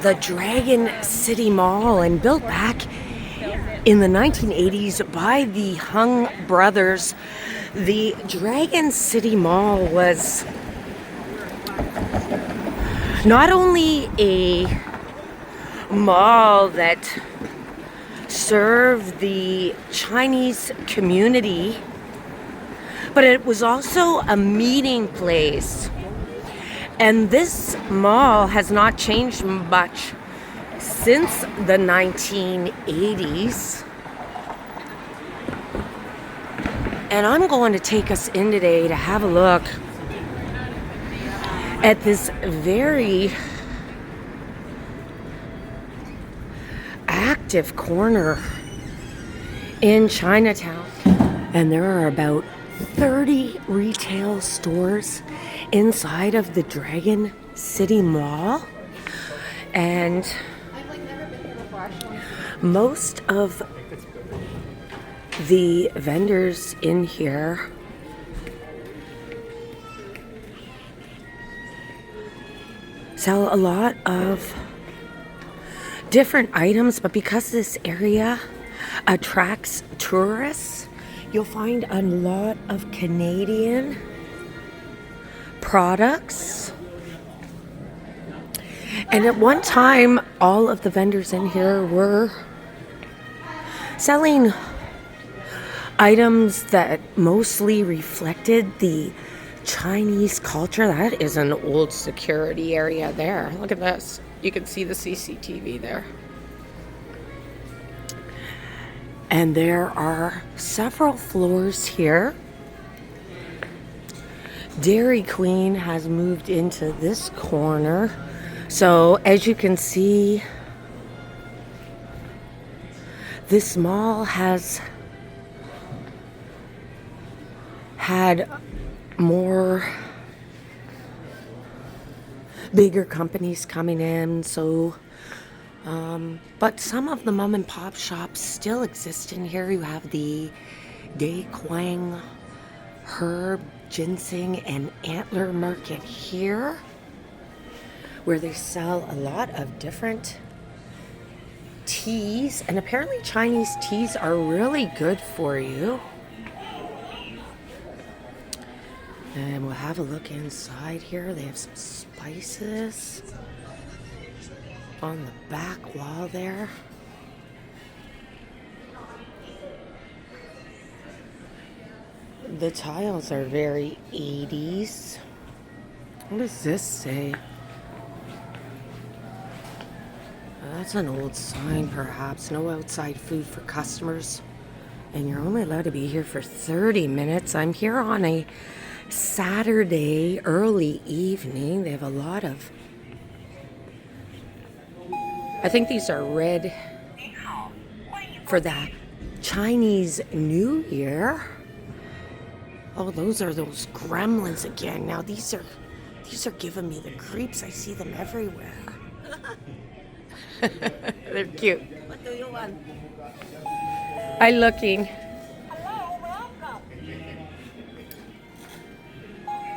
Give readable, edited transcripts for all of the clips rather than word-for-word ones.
the Dragon City Mall, and built back in the 1980s by the Hung brothers. The Dragon City Mall was not only a mall that served the Chinese community, but it was also a meeting place. And this mall has not changed much since the 1980s. And I'm going to take us in today to have a look at this very active corner in Chinatown. And there are about 30 retail stores inside of the Dragon City Mall. And most of the vendors in here sell a lot of different items, but because this area attracts tourists, you'll find a lot of Canadian products. And at one time, all of the vendors in here were selling items that mostly reflected the Chinese culture. That is an old security area there. Look at this. You can see the CCTV there. And there are several floors here. Dairy Queen has moved into this corner. So as you can see, this mall has had more bigger companies coming in, so but some of the mom and pop shops still exist in here. You have the Day Quang herb, ginseng, and antler market here, where they sell a lot of different teas, and apparently Chinese teas are really good for you. And we'll have a look inside here. They have some spices on the back wall there. The tiles are very 80s. What does this say? That's an old sign, perhaps. No outside food for customers. And you're only allowed to be here for 30 minutes. I'm here on a Saturday early evening. They have a lot of, I think these are red for that Chinese New Year. Oh, those are those gremlins again. Now these are giving me the creeps. I see them everywhere. They're cute. What do you want? I'm looking.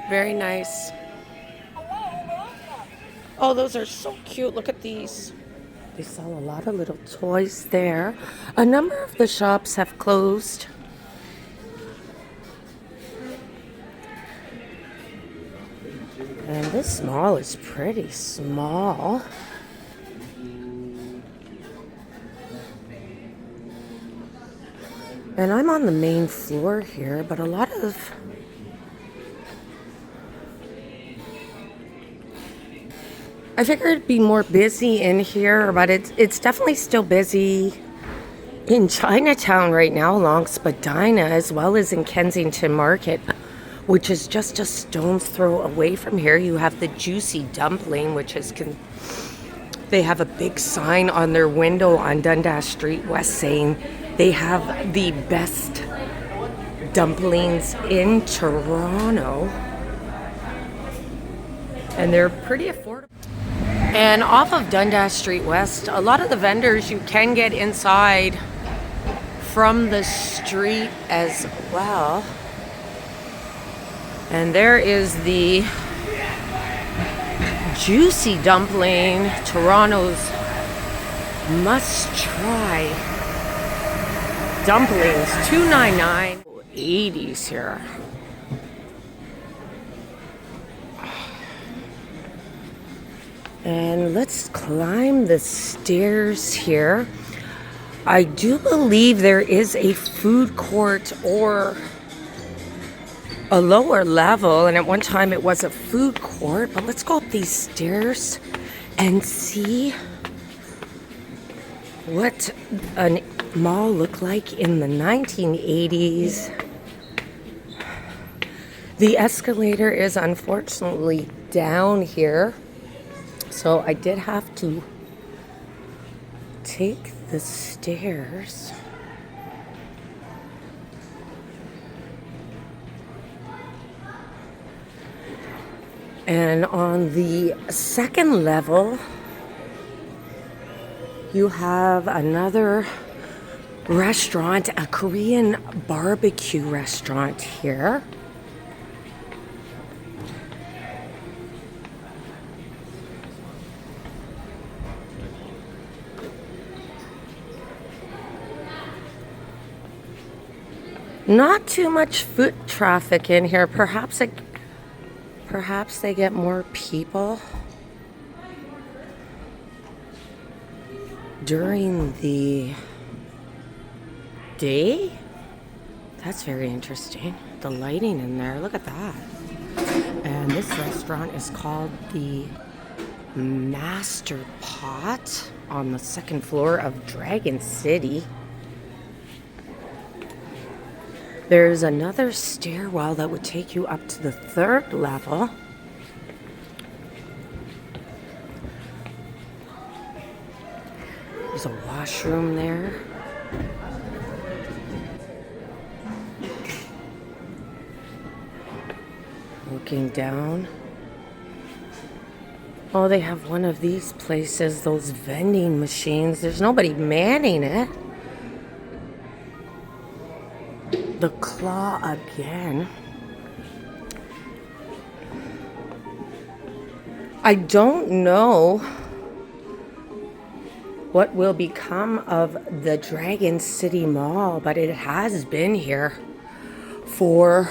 Very nice. Oh, those are so cute. Look at these. They sell a lot of little toys there. A number of the shops have closed. And this mall is pretty small. And I'm on the main floor here, but a lot of I figured it'd be more busy in here, but it's definitely still busy in Chinatown right now along Spadina, as well as in Kensington Market, which is just a stone's throw away from here. You have the Juicy Dumpling, which is they have a big sign on their window on Dundas Street West saying they have the best dumplings in Toronto. And they're pretty affordable. And off of Dundas Street West, a lot of the vendors you can get inside from the street as well. And there is the juicy dumpling, Toronto's must-try dumplings, $2.99. 80s here. And let's climb the stairs here. I do believe there is a food court or a lower level, and at one time it was a food court, but let's go up these stairs and see what a mall looked like in the 1980s. The escalator is unfortunately down here, so I did have to take the stairs. And on the second level, you have another restaurant, a Korean barbecue restaurant here. Not too much foot traffic in here. Perhaps they get more people during the day. That's very interesting. The lighting in there, look at that. And this restaurant is called the Master Pot on the second floor of Dragon City. There's another stairwell that would take you up to the third level. There's a washroom there. Looking down. Oh, they have one of these places, those vending machines. There's nobody manning it. The Claw again. I don't know what will become of the Dragon City Mall, but it has been here for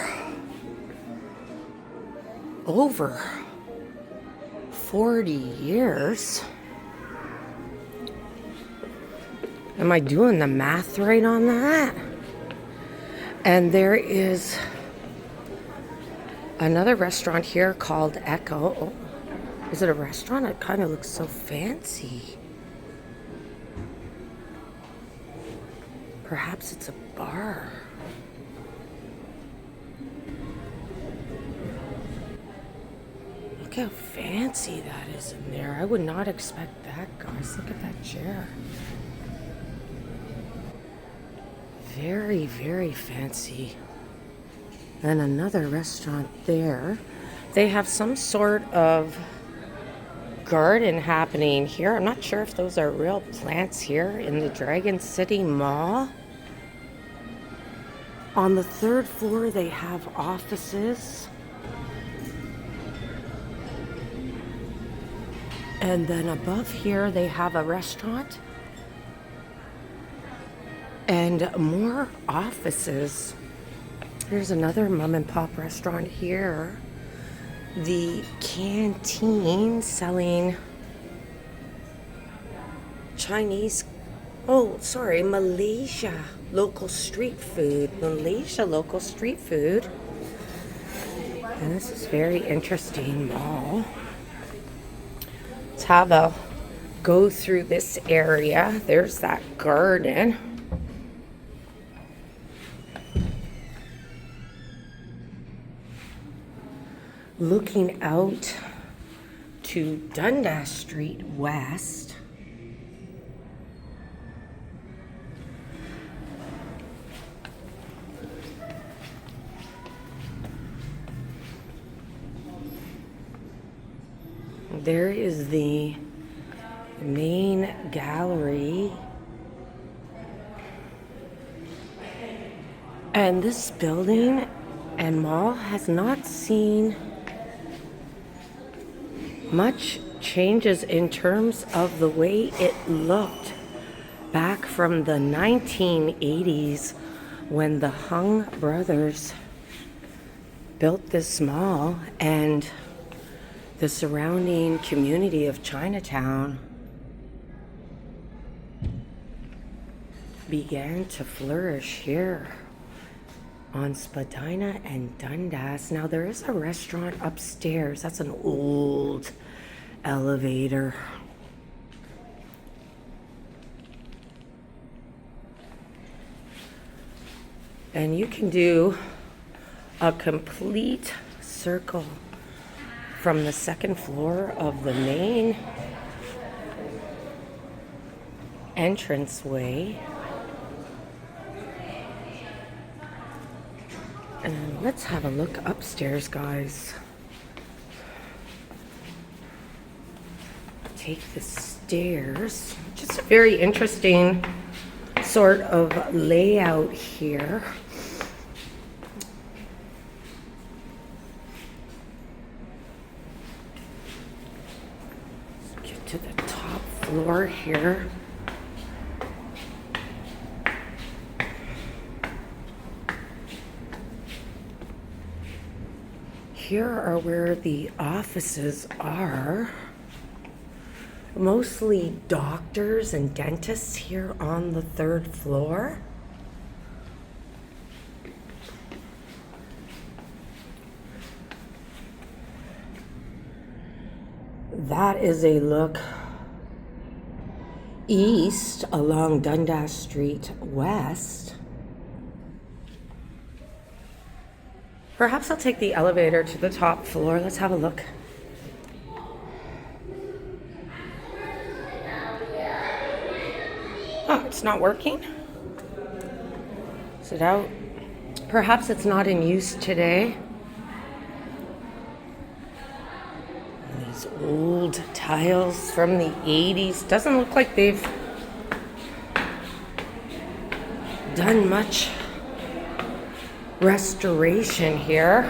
over 40 years. Am I doing the math right on that? And there is another restaurant here called Echo. Oh, is it a restaurant? It kind of looks so fancy. Perhaps it's a bar. Look how fancy that is in there. I would not expect that, guys. Look at that chair. Very, very fancy. And another restaurant there. They have some sort of garden happening here. I'm not sure if those are real plants here in the Dragon City Mall. On the third floor, they have offices. And then above here, they have a restaurant. And more offices. Here's another mom and pop restaurant here. The canteen selling Chinese, Malaysia local street food. Malaysia local street food. And this is very interesting mall. Let's have a go through this area. There's that garden. Looking out to Dundas Street West. There is the main gallery. And this building and mall has not seen much changes in terms of the way it looked back from the 1980s when the Hung brothers built this mall and the surrounding community of Chinatown began to flourish here on Spadina and Dundas. Now there is a restaurant upstairs. That's an old elevator. And you can do a complete circle from the second floor of the main entranceway. And let's have a look upstairs, guys. Take the stairs. Just a very interesting sort of layout here. Let's get to the top floor here. Here are where the offices are. Mostly doctors and dentists here on the third floor. That is a look east along Dundas Street West. Perhaps I'll take the elevator to the top floor. Let's have a look. Oh, it's not working? Is it out? Perhaps it's not in use today. These old tiles from the 80s. Doesn't look like they've done much restoration here.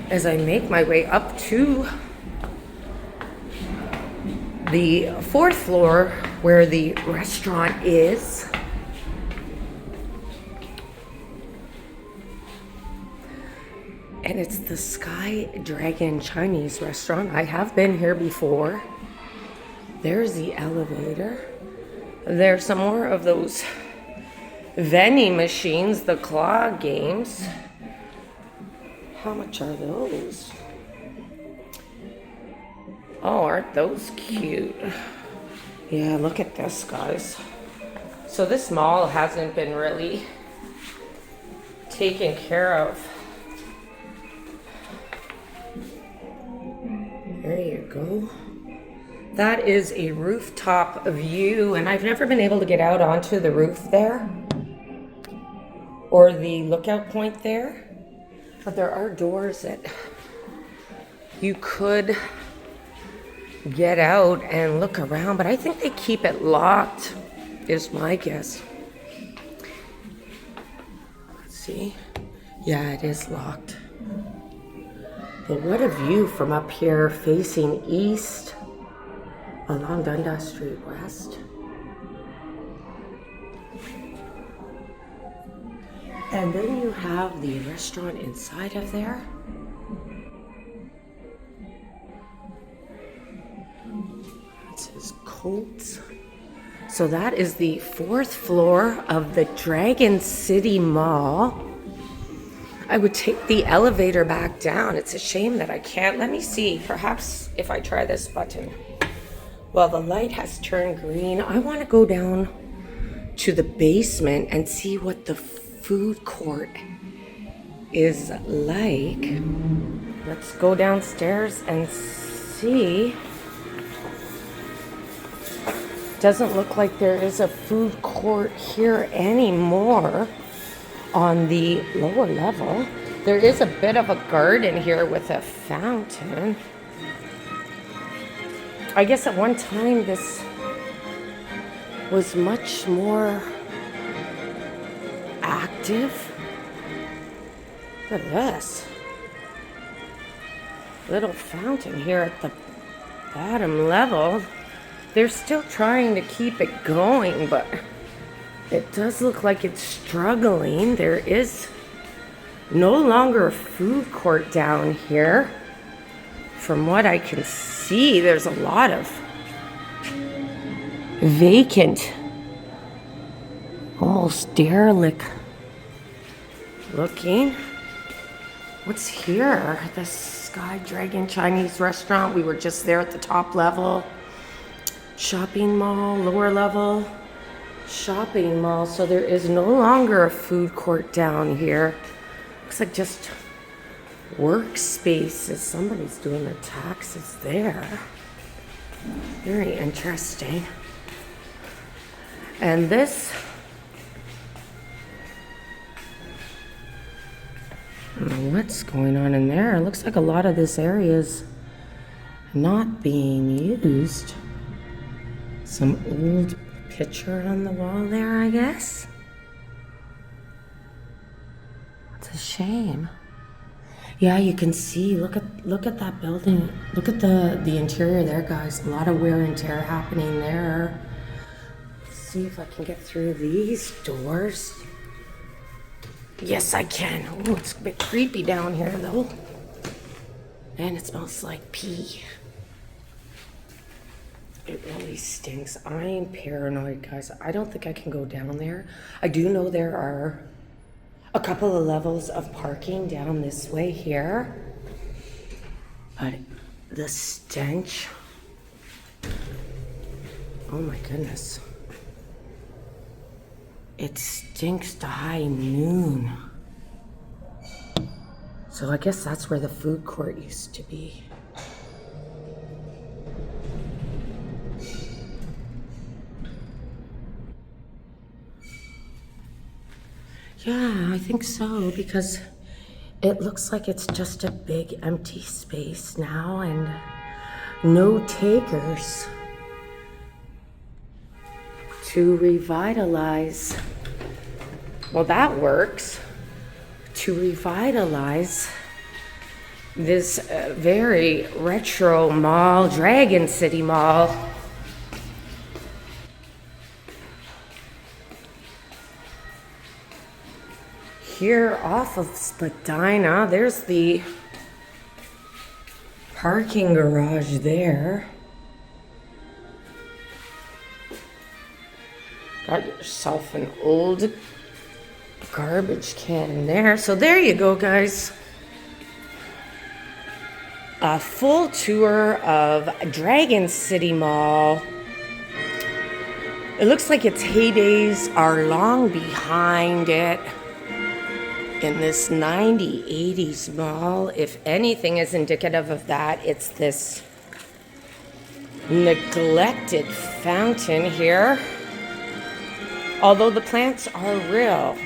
As I make my way up to the fourth floor where the restaurant is. And it's the Sky Dragon Chinese restaurant. I have been here before. There's the elevator. There's some more of those vending machines, the claw games. How much are those? Oh, aren't those cute? Yeah, look at this, guys. So this mall hasn't been really taken care of. There you go. That is a rooftop view, and I've never been able to get out onto the roof there or the lookout point there. But there are doors that you could get out and look around, but I think they keep it locked, is my guess. Let's see. Yeah, it is locked. But what a view from up here facing east along Dundas Street West. And then you have the restaurant inside of there. It says Colts. So that is the fourth floor of the Dragon City Mall. I would take the elevator back down. It's a shame that I can't. Let me see. Perhaps if I try this button. Well, the light has turned green. I want to go down to the basement and see what the food court is like. Let's go downstairs and see. Doesn't look like there is a food court here anymore on the lower level. There is a bit of a garden here with a fountain. I guess at one time this was much more active. Look at this. little fountain here at the bottom level. They're still trying to keep it going, but it does look like it's struggling. There is no longer a food court down here. From what I can see, there's a lot of vacant, almost derelict looking. What's here? The Sky Dragon Chinese restaurant. We were just there at the top level. Shopping mall, lower level. Shopping mall. So there is no longer a food court down here. Looks like just workspaces. Somebody's doing their taxes there. Very interesting. And this, I don't know what's going on in there. It looks like a lot of this area is not being used. Some old picture on the wall there, I guess. It's a shame. Yeah, you can see, look at that building. Look at the interior there, guys. A lot of wear and tear happening there. Let's see if I can get through these doors. Yes, I can. Oh, it's a bit creepy down here, though. And it smells like pee. It really stinks. I'm paranoid, guys. I don't think I can go down there. I do know there are a couple of levels of parking down this way here. But the stench. Oh my goodness. It stinks to high noon. So I guess that's where the food court used to be. Yeah, I think so, because it looks like it's just a big empty space now and no takers to revitalize. Well, that works. To revitalize this very retro mall, Dragon City Mall. Here off of Spadina, there's the parking garage there. Got yourself an old garbage can there. So there you go, guys. A full tour of Dragon City Mall. It looks like its heydays are long behind it. In this 80s mall, if anything is indicative of that, it's this neglected fountain here. Although the plants are real.